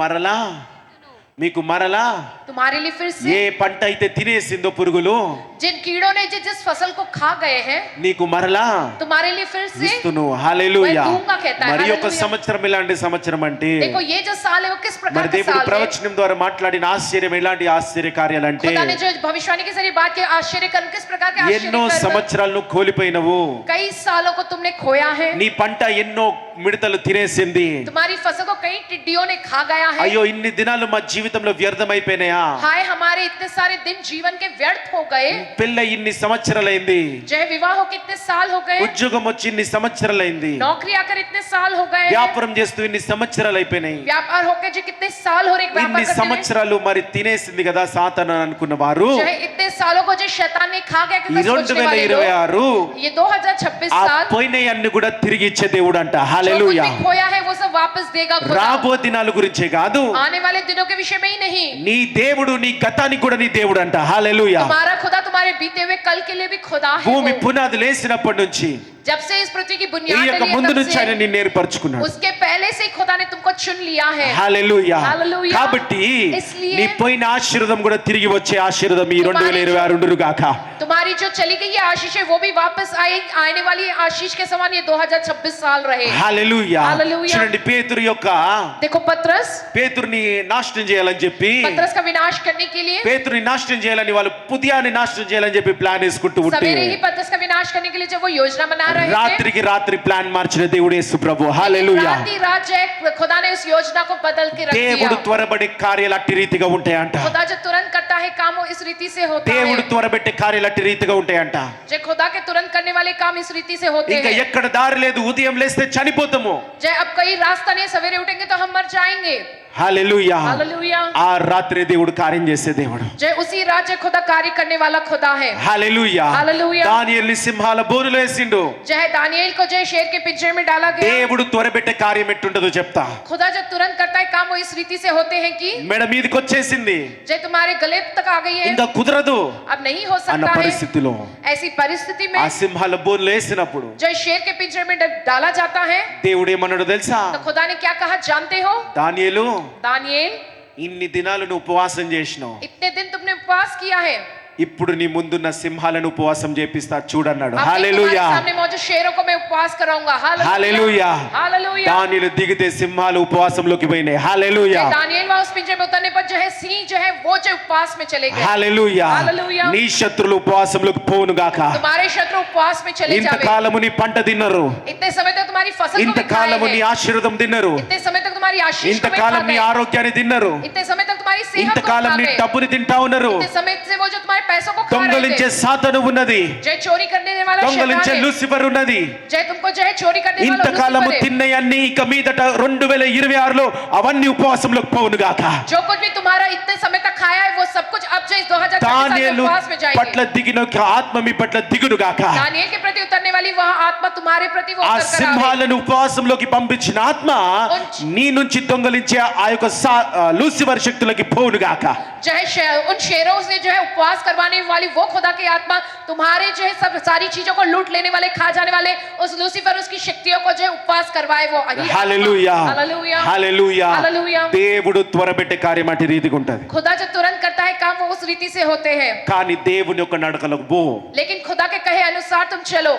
మరలా तुम्हारे लिए फिर से ఏ పంట అయితే తినేసిందో పురుగులు, जिन कीड़ों ने जिस फसल को खा गए हैं నీకు మరలా तुम्हारे लिए फिर से ఇస్తును. హల్లెలూయా. मैं दूंगा कहता है। మరి ఒక हालेलुया। సంవత్సరం ఎలాంటి సంవత్సరం అంటే, देखो ये जो साल है वो किस మరి प्रकार का దేవుడు साल है। ప్రవచనం ద్వారా మాట్లాడిన ఆశ్చర్యం ఎలాంటి ఆశ్చర్య కార్యాలంటే, खुदा ने जो भविष्यवाणी के जरिए बात की आश्चर्य कर्म किस प्रकार के ఎన్నో आश्चर्य कर्म। సంవత్సరాలను కోల్పోయినవు. कई सालों को तुमने खोया है। నీ పంట ఎన్నో మిడతలు తినేసింది. तुम्हारी फसल को कई टिड्डियों ने खा गया है। అయ్యో ఇన్ని దినాలు మా జీవితంలో వ్యర్థమైపోయినాయా? हाय हमारे इतने सारे दिन जीवन के व्यर्थ हो गए। పెళ్ళ ఇన్ని సంవత్సరాలైంది, जय विवाह हो कितने साल हो गए। ఉద్యోగం వచ్చి ఇన్ని సంవత్సరాలైంది, नौकरी आकर इतने साल हो गए। వ్యాపారం చేస్తూ ఇన్ని సంవత్సరాలు అయిపోయినాయి. व्यापार होकर जो कितने साल हो रहे एक ఇన్ని व्यापार करते हुए। సంవత్సరాలు మరి తినేసింది కదా సాతాను అని అనుకున్న వారు, जो है इतने सालों को जो शैतान ने खा गया ఈ कितना सोचने वाले लोग। 2026 ये 2026 ఆ साल పోయినయన్ని కూడా తిరిగి ఇచ్చే దేవుడు అంట. जो कुछ హల్లెలూయా. भी खोया है वो सब वापस देगा खुदा। రాబో దినాల గురించే కాదు, आने वाले दिनों के विषय में ही नहीं। నీ దేవుడు నీ గతానికి కూడా నీ దేవుడు అంట. హల్లెలూయా. तुम्हारा खुदा तुम्हारे बीते हुए कल के लिए भी खुदा है। భూమి वो। పునాది లేసినప్పటి నుంచి जब से इस पृथ्वी की ఈ बुनियाद యొక్క डली है, ముందు तब నుంచి ఆయన से నిన్ను ఏర్పరచుకున్నాడు. उसके पहले से ही खुदा ने तुमको चुन लिया है। హల్లెలూయా. హల్లెలూయా. కాబట్టి इसलिए నీ పోయిన ఆశీర్వాదం కూడా తిరిగి వచ్చే ఆశీర్వాదం ఈ 2026 ఉండును గాక. तुम्हारी जो चली गई है आशीष है वो भी वापस आने वाली आशीष के समान ये 2026 साल रहे। హల్లెలూయా. హల్లెలూయా. చూడండి, పేతురు యొక్క देखो పేతురుని నాశనం చేయాలని చెప్పి, पतरस का विनाश करने के लिए పేతురుని నాశనం చేయాలని వాళ్ళు పుదియాన్ని నాశనం చేయాలని చెప్పి ప్లాన్ వేసుకుంటూ ఉంటే, सवेरे ही पतरस का विनाश करने के लिए जब वो योजना बना रहे रहे थे రాత్రికి రాత్రి ప్లాన్ మార్చిన దేవుడు యేసు ప్రభు. హల్లెలూయా. रात ही रात जो है खुदा ने उस योजना को बदल के रख దేవుడు दिया త్వరబడే కార్యాలు అట్టి రీతిగా ఉంటాయంట. खुदा जो तुरंत करता है काम वो इस रीति से होता దేవుడు है త్వరబెట్టే కార్యాలు అట్టి రీతిగా ఉంటాయంట. जो खुदा के तुरंत करने वाले काम इस रीति से होते ఇంకా हैं ఎక్కడ దారి లేదు, ఉదయం లేస్తే చనిపోతాము. जो अब कहीं रास्ता नहीं, सवेरे उठेंगे तो हम मर जाएंगे హల్లెలూయా. हालेलुया ఆ రాత్రి దేవుడు కార్యం చేసే దేవుడు. जो उसी रात जो खुदा कार्य करने वाला खुदा है హల్లెలూయా. హల్లెలూయా. దానియేలుని సింహాల బోనులో వేసిండు. जो है दानिయేल को जो है शेर के पिंजरे में डाला गया దేవుడు త్వరబెట్టే కార్యం ఎట్టుంటదో చెప్తా. खुदा जो तुरंत करता है काम वो इस रीति से होते हैं कि మెడ మీదకి వచ్చేసింది, जो तुम्हारे गले तक आ गई है ఇంకా కుదరదు अब नहीं हो అన్న सकता है పరిస్థితిలో ऐसी परिस्थिति ఆ में సింహాల బోనులో వేసినప్పుడు जो शेर के पिंजरे में डाला जाता है దేవుడు ఏమన్నాడో తెలుసా? तो खुदा ने क्या कहा जानते हो దానియేలు, दानिయేल ఇన్ని దినాలు నువ్వు ఉపవాసం చేసినావు, इतने दिन तुमने उपवास किया है ఇప్పుడు నీ ముందున్న సింహాలను ఉపవాసం చేపిస్తా చూడన్నాడు. अब హల్లెలూయా. तुम्हारे सामने मौजूद शेरों को मैं उपवास कराऊंगा హల్లెలూయా. हालेलुया దానియేలు దిగితే సింహాలు ఉపవాసంలోకి పోయినాయి. హల్లెలూయా. दानिయేल वहां उस पिंजरे में उतरने पर जो है सिंह जो है वो जो उपवास में चले गए హల్లెలూయా. హల్లెలూయా. నీ శత్రులు ఉపవాసంలోకి పోవును గాక. तुम्हारे शत्रु उपवास में चले जावे ఇంతకాలము నీ పంట తిన్నరు, इतने समय तक तुम्हारी फसल को भी खाए ఇంతకాలము నీ हैं ఆశీర్వాదం తిన్నరు, इतने समय तक तुम्हारी आशीष को भी ఇంతకాలం खा నీ गए ఆరోగ్యాన్ని తిన్నరు, इतने समय तक तुम्हारी सेहत को ఇంతకాలం खा నీ गए డబ్బుని తింటా ఉన్నారు. इतने समय से वो जो तुम्हारे पैसों को खा रहे దొంగలించే थे సాతాను ఉన్నది, जो चोरी करने वाला దొంగలించే शैतान है లూసిఫర్ ఉన్నది. जो तुमको जो है चोरी करने वाला ఇంతకాలము लूसीफर है తిన్నయన్ని ఇక మీదట 2026లో అవన్నీ ఉపవాసంలోకి పోవును గాక. जो कुछ भी तुम्हारा इतने समय तक खाया है वो सब कुछ अब जो इस 2024 దానియేలు उपवास में పట్ల जाएंगे దిగిన ఒక ఆత్మ మీ పట్ల దిగును గాక. दानिయేल के प्रति उतरने वाली वह आत्मा तुम्हारे प्रति वो ఆ उतर कर आवे సింహాలను ఉపవాసంలోకి పంపించిన ఆత్మ నీ నుంచి దొంగలించే ఆ యొక్క లూసిఫర్ శక్తులకి పోవును గాక. जो है उन शेरों से जो है उपवास करवाने वाली वो खुदा की आत्मा तुम्हारे जो है सब सारी चीजों को लूट लेने वाले खा जाने वाले उस लूसीफर उसकी शक्तियों को जो है उपवास करवाए वो హల్లెలూయా. Hallelujah hallelujah. हालेलुया దేవుడు త్వరబెట్టే కార్యం అట్టి రీతిగా ఉంటది. खुदा जो तुरंत करता है काम वो उस रीति से होते हैं కానీ దేవుని యొక్క నడకలకు పో. लेकिन खुदा के कहे अनुसार तुम चलो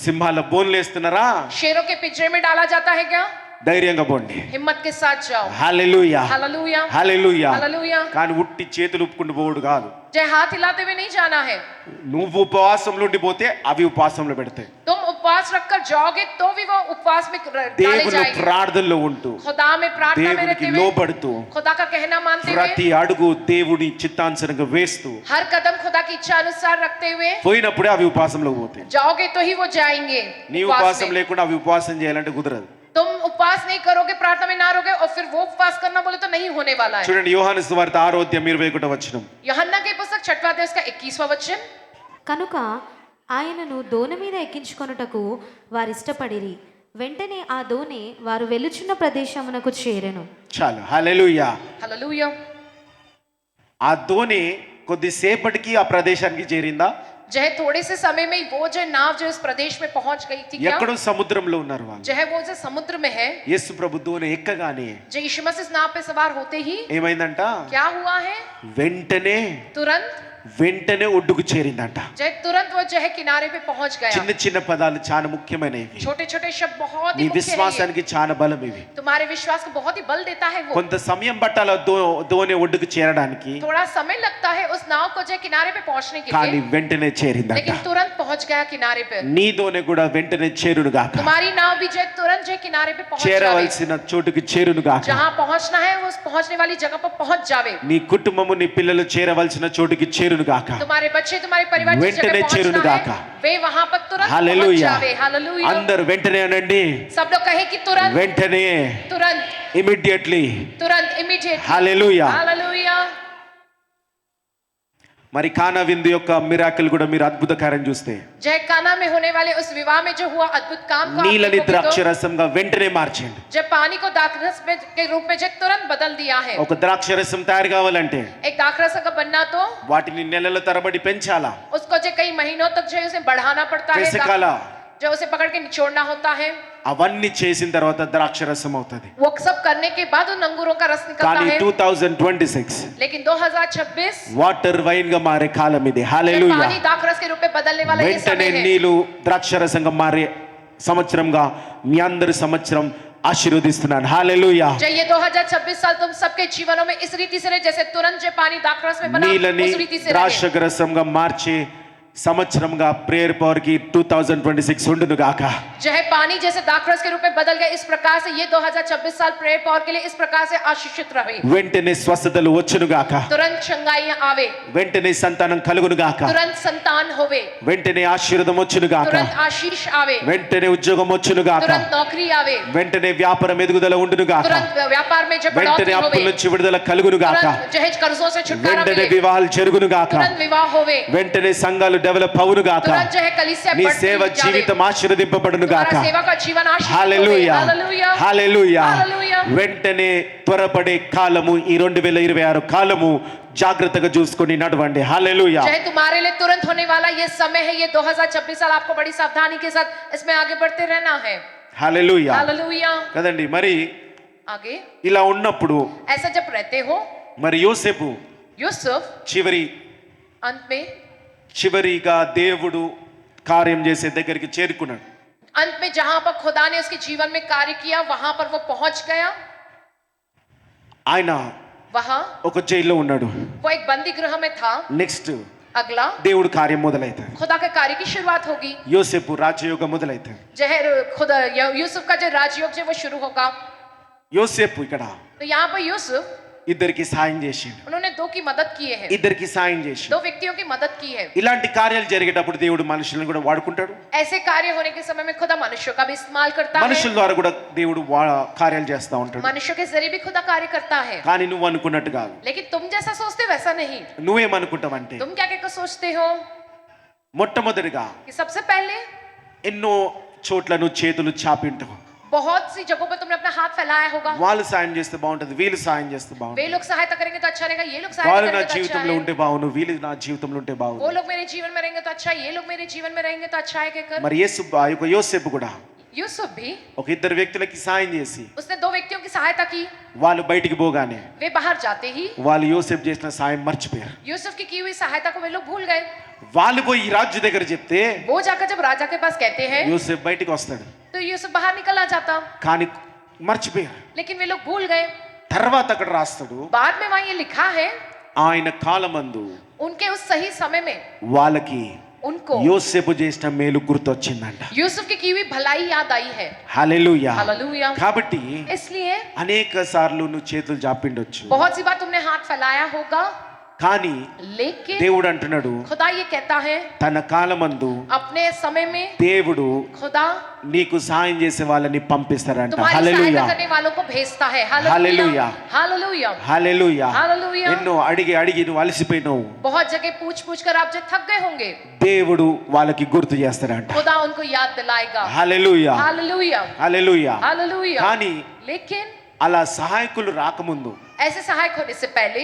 సింహాల బోన్లు వేస్తున్నారా? शेरों के पिंजरे में डाला जाता है क्या ధైర్యంగా పోండి. हिम्मत के साथ जाओ హల్లెలూయా. Hallelujah hallelujah. हालेलुया కానీ ఉట్టి చేతులు ఉప్పుకుంటూ పోవుడు కాదు. जय हाथ हिलाते हुए नहीं जाना है నువ్వు ఉపవాసంలో ఉండిపోతే అవి ఉపవాసంలో పెడతాయి. तुम उपवास रखकर जाओगे तो भी वो उपवास में डाले దేవుని जाएंगे ప్రార్థనలో ఉంటూ, खुदा में प्रार्थना में దేవునికి रहते हुए లోబడుతూ, खुदा का कहना मानते हुए ప్రతి అడుగు దేవుని చిత్తానుసారంగా వేస్తూ हर कदम खुदा की इच्छा अनुसार रखते हुए పోయినప్పుడే అవి ఉపవాసంలోకి పోతాయి. जाओगे तो ही वो जाएंगे నీ उपवास ఉపవాసం में। లేకుండా అవి ఉపవాసం చేయాలంటే కుదరదు. तुम उपवास नहीं करोगे प्रार्थना में ना रहोगे और फिर वो उपवास करना बोले तो नहीं होने वाला है చూడండి యోహాను సువార్త 6:21 यूहन्ना के पुस्तक 6वां अध्याय उसका 21वां वचन కనుక ఆయనను దోణి మీద ఎక్కించుకొనుటకు వారిష్టపడిరి. వెంటనే ఆ దోణి వారు వెలుచున్న ప్రదేశమునకు చేరెను. చాలు. హల్లెలూయా. हालेलुया ఆ ధోని కొద్దిసేపటికి ఆ ప్రదేశానికి చేరిందా? जो है थोड़े से समय में वो जो नाव जो इस प्रदेश में पहुंच गई थी क्या ఎక్కడో సముద్రంలో ఉన్నారు వాళ్ళు. जो है वो जो समुद्र में है యేసు ప్రభు ధోని ఎక్కగానే जो यीशु मसीह इस नाव पे सवार होते ही ఏమైందంట? क्या हुआ है వెంటనే तुरंत ఒడ్డుకు చేరిందంట. जो है तुरंत वो जो है किनारे पे पहुंच गया చిన్న చిన్న పదాలు చాలా ముఖ్యమైనవి. छोटे छोटे शब्द बहुत నీ ही मुख्य है ये। విశ్వాసానికి చాలా బలం ఇవి. तुम्हारे विश्वास को बहुत ही बल देता है वो కొంత సమయం పట్టాల ధోని ఒడ్డుకు చేరడానికి, थोड़ा समय लगता है उस नाव को जो है किनारे पे पहुंचने के కానీ लिए వెంటనే చేరిందంట. लेकिन तुरंत पहुंच गया किनारे पे నీ ధోని కూడా వెంటనే చేరును గాక. तुम्हारी नाव भी जो है तुरंत जो है किनारे पे पहुंच जावे చేరవలసిన చోటుకి చేరును గాక. जहां पहुंचना है उस पहुंचने वाली जगह पर पहुंच जावे నీ కుటుంబము నీ పిల్లలు చేరవలసిన చోటుకి చేరును గాక. तुम्हारे बच्चे तुम्हारे परिवार जिस వెంటనే जगह చేరును पहुंचना గాక. है वे वहां पर तुरंत पहुंच హల్లెలూయా. जावे हालेलुया అందరూ వెంటనే అనండి. सब लोग कहे कि तुरंत వెంటనే, तुरंत ఇమిడియట్లీ. तुरंत इमीडिएट హల్లెలూయా. हालेलुया మరి కానా విందు యొక్క మిరాకిల్ కూడా మీరు అద్భుత కార్యం చూస్తే जय काना में होने वाले उस विवाह में जो हुआ अद्भुत काम को आप నీళ్ళని देखोगे ద్రాక్ష तो రసంగా వెంటనే మార్చండి. जब पानी को दाखरस में के रूप में जो तुरंत बदल दिया है ఒక ద్రాక్ష రసం తయారు కావాలంటే एक दाखरस का बनना तो వాటిని నెలల తరబడి పెంచాలా, उसको जो कई महीनों तक जो है उसे बढ़ाना पड़ता है పెసకాలా. जो उसे पकड़ के निचोड़ना होता है అవన్నీ చేసిన తర్వాత ద్రాక్ష రసం అవుతుంది. वो सब करने के बाद उन अंगूरों का रस निकलता కానీ है 2026 लेकिन 2026 వాటర్ వైన్ గా మారే కాలం ఇది. जब హల్లెలూయా. पानी दाखरस के रूप में बदलने वाला ये వెంటనే समय है నీళ్ళు ద్రాక్ష రసంగా మారే సంవత్సరంగా మీ అందరి సంవత్సరం ఆశీర్వదిస్తున్నాను. హల్లెలూయా. जब ये 2026 साल तुम सबके जीवनों में इस रीति से रहे जैसे तुरंत जो पानी दाखरस में बना నీళ్ళని उस रीति से ద్రాక్ష रहे రసంగా మార్చి సంవత్సరంగా ప్రేయర్ పవర్ కి 2026 ఉండును గాక. जो है पानी जैसे दाखरस के रूप में बदल गया, इस प्रकार से ये 2026 साल प्रेयर पावर के लिए इस प्रकार से आशीषित रहे। వెంటనే స్వస్థతలు వచ్చును గాక. तुरंत चंगाइयां आवे, వెంటనే సంతానం కలుగును గాక. तुरंत संतान होवे, వెంటనే ఆశీర్వాదం వచ్చును గాక. तुरंत आशीष आवे, వెంటనే ఉద్యోగం వచ్చును గాక. तुरंत नौकरी आवे, వెంటనే వ్యాపారం ఎదుగుదల ఉండును గాక. तुरंत व्यापार में जब వెంటనే बढ़ोतरी అప్పుల होवे, నుంచి విడుదల కలుగును గాక. तुरंत जहेज कर्जों से छुटकारा వెంటనే मिले, వివాహాలు జరుగును గాక. तुरंत विवाह होवे, వెంటనే సంఘాలు డెవలప్ అవును గాక. तुरंत जो है कलीसिया నీ बढ़ती సేవ जावे, జీవితం ఆశీర్వదింపబడును గాక. तुम्हारा सेवा का जीवन आशीषित होवे। హల్లెలూయా हालेलुया, హల్లెలూయా. हालेलुया। వెంటనే త్వరపడే కాలము ఈ 2026 కాలము జాగ్రత్తగా చూసుకొని నడవండి. హల్లెలూయా. चाहे तुम्हारे लिए तुरंत होने वाला ये समय है, ये 2026 साल आपको बड़ी सावधानी के साथ इसमें आगे बढ़ते रहना है। Hallelujah hallelujah. కదండి. మరి आगे ఇలా ఉన్నప్పుడు ऐसा जब रहते हो, మరి యోసేపు यूसुफ अंत में చివరిగా దేవుడు కార్యం చేసే దగ్గరికి చేరుకున్నాడు. अंत में जहां पर खुदा ने उसके जीवन में कार्य किया वहां पर वो पहुंच गया। ఆయన वहां ఒక జైల్లో ఉన్నాడు. वो एक बंदी गृह में था। నెక్స్ట్ अगला దేవుడు కార్యం మొదలైతాడు. खुदा के कार्य की शुरुआत होगी। యోసేపు రాజయోగం మొదలైతాడు. जहर खुदा यूसुफ का जो राजयोग है वो शुरू होगा। యోసేపు ఇక్కడ तो यहाँ पर यूसुफ ఇద్దరికి సాయం చేసిండు. उन्होंने दो की मदद किए हैं, ఇద్దరికి సాయం చేసిండు. दो व्यक्तियों की मदद की है। ఇలాంటి కార్యాలు జరిగేటప్పుడు దేవుడు మనుషులను కూడా వాడుకుంటాడు. ऐसे कार्य होने के समय में खुदा मनुष्यों का भी इस्तेमाल करता है, మనుషుల ద్వారా కూడా దేవుడు కార్యాలు చేస్తా ఉంటాడు. मनुष्यों के जरिए भी खुदा कार्य करता है। కానీ నువ్వు అనుకున్నట్టు కాదు. लेकिन तुम जैसा सोचते वैसा नहीं। నువ్వేమనుకుంటావంటే तुम क्या क्या सोचते हो మొట్టమొదటిగా कि सबसे पहले ఎన్నో చోట్ల నువ్వు చేతులు చాపింటావు. बहुत सी जगहों पर तुमने अपना हाथ फैलाया होगा। వాళ్ళు సాయం చేస్తే బాగుంటది, వీళ్ళు సాయం చేస్తే वे బాగుంటుంది. लोग सहायता करेंगे तो अच्छा रहेगा, ये लोग सहायता వాళ్ళు నా करेंगे तो अच्छा జీవితంలో है, ఉంటే బాగుండు, వీళ్ళు నా జీవితంలో ఉంటే वो బాగుండు. लोग मेरे जीवन में रहेंगे तो अच्छा है, ये लोग मेरे जीवन में रहेंगे तो अच्छा है कहकर మరి యోసేపు కూడా यूसुफ भी ఒక ఇద్దరు వ్యక్తులకి సాయం చేసి उसने दो व्यक्तियों की सहायता की। వాళ్ళు బయటికి పోగానే वे बाहर जाते ही వాళ్ళు యోసేపు చేసిన సాయం మర్చిపోయారు. यूसुफ की हुई सहायता को वे लोग भूल गए। వాళ్ళు పోయి ఈ రాజు దగ్గర చెప్తే वो जाकर जब राजा के पास कहते हैं యోసేపు బయటికి వస్తాడు. तो यूसुफ बाहर निकल आ जाता, కానీ మర్చిపోయారు. लेकिन वे लोग भूल गए। తర్వాత అక్కడ రాస్తాడు, बाद में वहां ये लिखा है ఆయన కాలమందు उनके उस सही समय में వాళ్ళకి उनको యోసేపు చేసిన మేలు గుర్తొచ్చిందంట. यूसुफ की हुई भलाई याद आई है। హల్లెలూయా. हालेलुया। కాబట్టి इसलिए అనేక సార్లు నువ్వు చేతులు చాపిండొచ్చు, बहुत सी बार तुमने हाथ फैलाया होगा, కానీ लेकिन దేవుడు అంటున్నాడు खुदा ये कहता है తన కాలమందు अपने समय में దేవుడు खुदा నీకు సాయం చేసే వాళ్ళని పంపిస్తారంట. तुम्हारी హల్లెలూయా सहायता करने वालों को भेजता है। हालेलुया। हालेलुया, हालेलुया, హల్లెలూయా. हालेलुया। ఎన్నో అడిగి అడిగి నువ్వు అలసిపోయినావు, बहुत जगह पूछ पूछ कर आप जो थक गए होंगे, దేవుడు వాళ్ళకి గుర్తు చేస్తాడంట. खुदा उनको याद दिलाएगा। హల్లెలూయా हालेलुया, హల్లెలూయా. हालेलुया। కానీ लेकिन అలా సహాయకులు రాకముందు ऐसे सहायक होने से पहले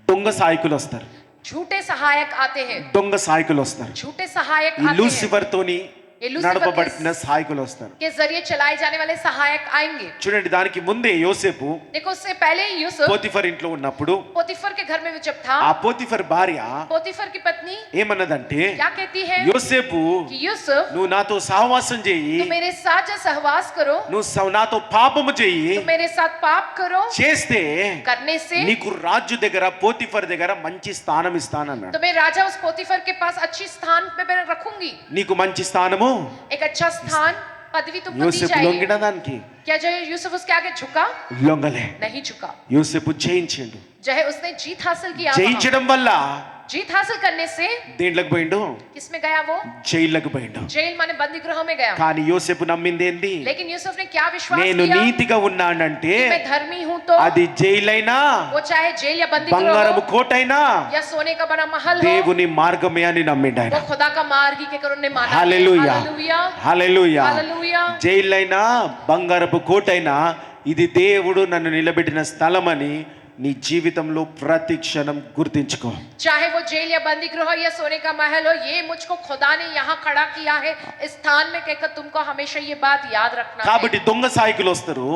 దొంగ సహాయకులు వస్తారు. झूठे सहायक आते हैं। దొంగ సహాయకులు వస్తారు. झूठे सहायक ఈ आते हैं, లూసిఫర్ తోని ये लूसीफर నడపబడిన సహాయకులు వస్తారు. के जरिए चलाए जाने वाले सहायक आएंगे। చూడండి, దానికి ముందే యోసేపు देखो उससे पहले यूसुफ పోతిఫర్ ఇంట్లో ఉన్నప్పుడు पोतीफर के घर में जब था, ఆ పోతిఫర్ భార్య पोतीफर की पत्नी ఏమన్నదంటే, क्या कहती है యోసేపు कि यूसुफ నువ్వు నాతో సహవాసం చెయ్యి, तुम मेरे साथ जो सहवास करो, నువ్వు నాతో పాపము చెయ్యి, तुम मेरे साथ पाप करो, చేస్తే करने से నీకు రాజు దగ్గర పోతిఫర్ దగ్గర మంచి స్థానం ఇస్తానన్నాడు. तुम्हें राजा उस पोतीफर के पास अच्छी स्थान पे मैं रखूंगी। నీకు మంచి స్థానము. एक अच्छा स्थान, पदवी तुमको दी యోసేపు जाएगी। లొంగిన దానికి क्या जो है यूसुफ उसके आगे झुका? లొంగలే. नहीं झुका। యోసేపు జయించిండు. जो है उसने जीत हासिल किया। वहाँ। జయించడం వల్ల जीत हासिल करने से దేంట్లోకి పోయిండు? किसमें गया वो? జైల్లోకి పోయిండు. जेल माने बंदी गृह में गया। కానీ యోసేపు నమ్మింది ఏంది? लेकिन यूसुफ ने क्या विश्वास నేను किया? నీతిగా ఉన్నానంటే कि मैं धर्मी हूं तो అది జైలైనా वो चाहे जेल या बंदी गृह బంగారము हो కోటైనా या सोने का बना महल हो, దేవుని మార్గమే అని నమ్మిండు ఆయన. वो खुदा का मार्ग ही कहकर उन्होंने माना। హల్లెలూయా हालेलुया, హల్లెలూయా. हालेलुया। జైలైనా బంగారపు కోటైనా ఇది దేవుడు నన్ను నిలబెట్టిన స్థలమని నీ జీవితంలో ప్రతి క్షణం గుర్తించుకో. चाहे वो जेल या बंदी गृह या सोने का महल हो, ये मुझको खुदा ने यहाँ खड़ा किया है इस स्थान में कहकर तुमको हमेशा ये बात याद रखना है। కాబట్టి దొంగ సహాయకులు వస్తారు,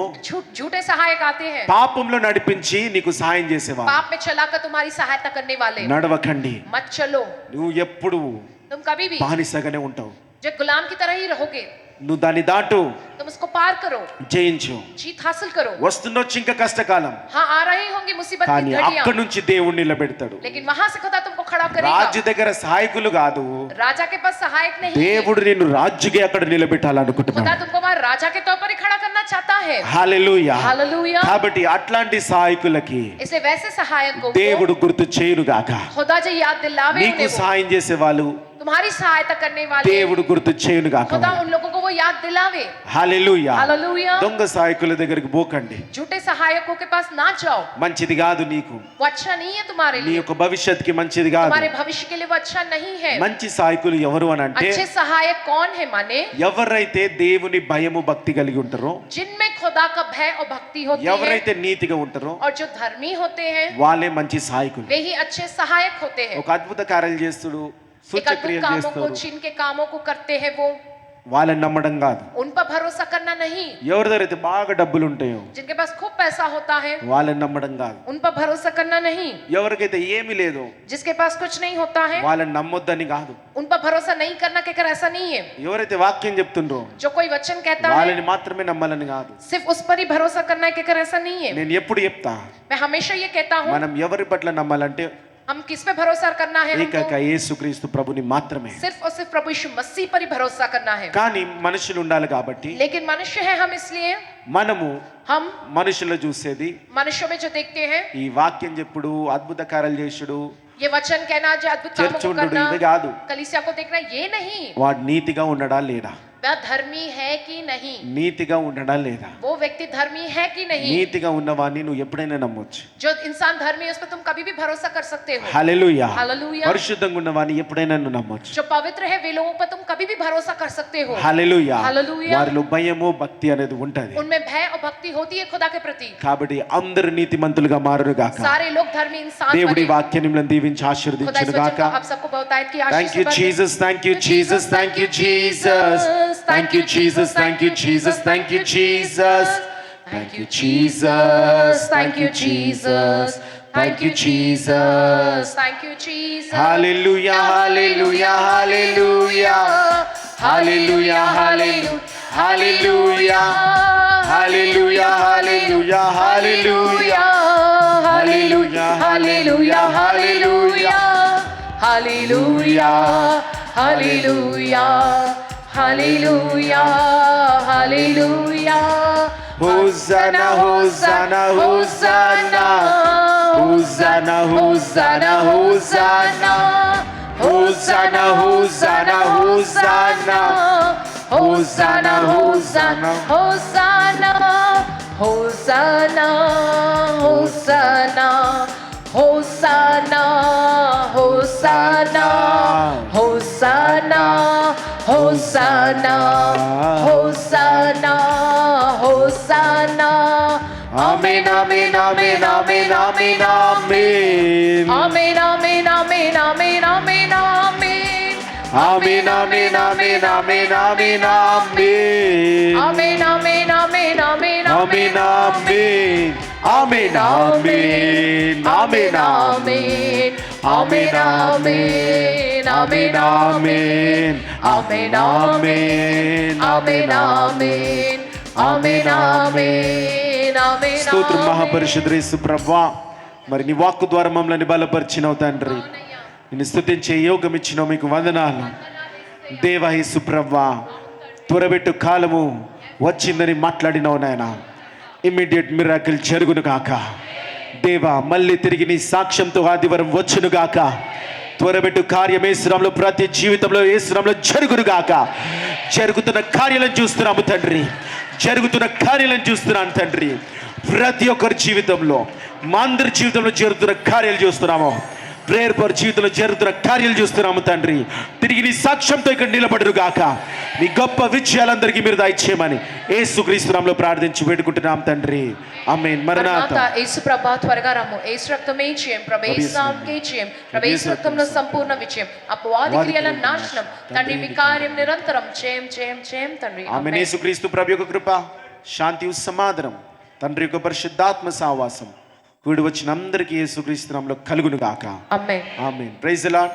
झूठे सहायक आते हैं, పాపంలో నడిపించి నీకు సాయం చేసేవారు. पाप में चलाकर तुम्हारी सहायता करने वाले। నడవకండి. मत चलो, నువ్వు ఎప్పుడు तुम कभी भी బానిసగానే ఉంటావు. जो गुलाम की तरह ही रहोगे। నువ్వు దాన్ని దాటు, तुम उसको पार करो, జయించు. जीत हासिल करो। వస్తుండొచ్చు ఇంకా కష్టకాలం, हाँ, आ रही होंगी मुसीबत కానీ की घड़ियां, అక్కడి నుంచి దేవుడు నిలబెడతాడు. लेकिन वहां से खुदा तुमको खड़ा करेगा। రాజు దగ్గర సహాయకులు కాదు, राजा के पास सहायक नहीं, దేవుడు నిన్ను రాజుగా అక్కడ खुदा నిలబెట్టాలనుకుంటున్నాడు. तुमको वहां राजा के तौर पर ही खड़ा करना चाहता है। హల్లెలూయా. हालेलुया। కాబట్టి అట్లాంటి సహాయకులకి इसलिए वैसे सहायक को దేవుడు గుర్తు చేయును గాక. खुदा जी याद दिलावे నీకు उन्हें, वो సహాయం చేసే వాళ్ళు तुम्हारी सहायता करने वाले దేవుడు గుర్తు చేయును గాక. खुदा उन लोगों को वो याद दिलावे। హల్లెలూయా. हालेलुया। దొంగ సహాయకుల దగ్గరికి పోకండి, झूठे सहायकों के पास ना जाओ, మంచిది కాదు. నీకు वो अच्छा नहीं है तुम्हारे నీ लिए, యొక్క భవిష్యత్తుకి మంచిది కాదు. तुम्हारे भविष्य के लिए वो अच्छा नहीं है। మంచి సహాయకులు ఎవరు అని అంటే, अच्छे सहायक कौन है माने? ఎవరైతే దేవుని భయము భక్తి కలిగి ఉంటారో, जिनमें खुदा का भय और भक्ति होती है, ఎవరైతే నీతిగా ఉంటారో और जो धर्मी होते हैं వాళ్ళే మంచి సహాయకులు. वे ही अच्छे सहायक होते हैं। ఒక అద్భుత కార్యాలు చేస్తుడు, एक अद्भुत సూచక్రియలు कामों को, చేస్తుడు, जिनके कामों को करते हैं वो, వాళ్ళని నమ్మడం కాదు. उन पर भरोसा करना नहीं। ఎవరి దగ్గర అయితే బాగా డబ్బులు ఉంటాయో जिनके पास खूब पैसा होता है వాళ్ళని నమ్మడం కాదు. उन पर भरोसा करना नहीं। ఎవరికైతే ఏమీ లేదో जिसके पास कुछ नहीं होता है వాళ్ళని నమ్మొద్దని కాదు. उन पर भरोसा नहीं करना, कहकर ऐसा नहीं है। ఎవరైతే వాక్యం చెప్తుండ్రో जो कोई वचन कहता है వాళ్ళని మాత్రమే నమ్మాలని కాదు. सिर्फ उस पर ही भरोसा करना है, कहकर ऐसा नहीं है। నేను ఎప్పుడు చెప్తా, मैं हमेशा ये कहता हूँ, మనం ఎవరి పట్ల నమ్మాలంటే हम किस पे भरोसा करना है? ఏకైక हमको యేసుక్రీస్తు ప్రభుని మాత్రమే. सिर्फ और सिर्फ प्रभु यीशु मसीह पर ही भरोसा करना है। కానీ మనుషులు ఉండాలి కాబట్టి लेकिन मनुष्य है हम, इसलिए మనము हम మనుషులు చూసేది मनुष्यों में जो देखते हैं, ఈ వాక్యం చెప్పుడు, అద్భుత కార్యాలు చేసుడు, ये वचन कहना, जो अद्भुत कामों చర్చ को ఉండు, करना, ఇవి కాదు. कलीसिया को देखना, ये नहीं। వాడు నీతిగా ఉండడా లేడా, वह धर्मी है कि नहीं, నీతిగా ఉండడా లేదా. वो व्यक्ति धर्मी है कि नहीं। నీతిగా ఉన్నవాడిని నువ్వు ఎప్పుడైనా నమ్మొచ్చు. जो इंसान धर्मी है उस पर तुम कभी भी भरोसा कर सकते हो। హల్లెలూయా. हालेलुया। పరిశుద్ధంగా ఉన్నవాడిని ఎప్పుడైనా నువ్వు నమ్మొచ్చు. जो पवित्र है वे लोगों पर तुम कभी भी भरोसा कर सकते हो। హల్లెలూయా. हालेलुया। వారిలో భయము భక్తి అనేది ఉంటది. उनमें भय और भक्ति होती है खुदा के प्रति। కాబట్టి అందరూ నీతిమంతులుగా మారును గాక. सारे लोग धर्मी इंसान దేవుడి बने। వాక్యం మిమ్మల్ని దీవించి खुदा ఆశీర్వదించును इस वचन గాక. को आप सबको बहुतायत की Thank आशीष you से भर दे। Jesus, thank you Jesus, thank you Jesus, thank you Jesus, thank you Jesus, thank you Jesus, thank you Jesus, thank you Jesus, thank you Jesus. Thank you Jesus. Hallelujah, hallelujah, hallelujah, hallelujah, hallelujah, hallelujah, hallelujah, hallelujah, hallelujah, hallelujah, hallelujah, hallelujah. Hallelujah, hallelujah, hallelujah, hallelujah. Hosanna, Hosanna, Hosanna, Hosanna, Hosanna, Hosanna, Hosanna, Hosanna, Hosanna, Hosanna, Hosanna, Hosanna, Hosanna, Hosanna, Hosanna, Hosanna, Hosanna, Hosanna, Hosanna, Hosanna. Amen, amen, amen, amen, amen, amen. Amen, amen, amen, amen, amen, amen. Amen, amen, amen, amen, amen, amen. Amen, amen, amen, amen, Amen, amen. Amen, amen. Amen, amen. Amen, amen. Amen, amen. Amen, amen. Amen, amen. Amen, amen. Amen. స్తోత్రం మహాపరిశుద్ధ యేసు ప్రభువా, మరి నీ వాక్కు ద్వారా మమ్మల్ని బలపరిచినావు తండ్రి. నిన్ను స్తుతించే యోగం ఇచ్చినావు, మీకు వందనాలు దేవా. యేసు ప్రభువా, త్వరబెట్టు కాలము వచ్చిందని మాట్లాడినావు నాయన. ఇమ్మీడియట్ మిరాకిల్ జరుగును గాక దేవా. మళ్ళీ తిరిగి నీ సాక్ష్యంతో ఆదివారం వచ్చును గాక. త్వరబెట్టు కార్యం యేసునామములో ప్రతి జీవితంలో యేసునామములో జరుగును గాక. జరుగుతున్న కార్యాలను చూస్తున్నాము తండ్రి, జరుగుతున్న కార్యాలను చూస్తున్నాను తండ్రి. ప్రతి ఒక్కరి జీవితంలో, మా అందరి జీవితంలో జరుగుతున్న కార్యాలు చూస్తున్నాము. ప్రేయర్ పర్ జీవితంలో జరుగుతున్న కార్యాలు చూస్తున్నాము తండ్రి. తిరిగి నీ సాక్ష్యంతో ఇక్కడ నిలబడరు గాక. నీ గొప్ప విజయాలందరికీ మీరు దయచేయమని యేసుక్రీస్తు నామములో ప్రార్థించి వేడుకుంటున్నాం తండ్రి. ఆమేన్. మరణాత. యేసు ప్రభా త్వరగా రమ్ము. యేసు రక్తమే జయం, ప్రభు యేసు నామముకే జయం, ప్రభు యేసు రక్తంలో సంపూర్ణ విజయం, అపవాది క్రియల నాశనం తండ్రి. మీ కార్యం నిరంతరం జయం జయం జయం తండ్రి. ఆమేన్. యేసుక్రీస్తు ప్రభు యొక్క కృప, శాంతి, సమాధానం, తండ్రి యొక్క పరిశుద్ధాత్మ సహవాసం కూడి వచ్చిన అందరికీ యేసుక్రీస్తు నామములో కలుగును గాక. ఆమేన్. ఆమేన్. Praise the lord.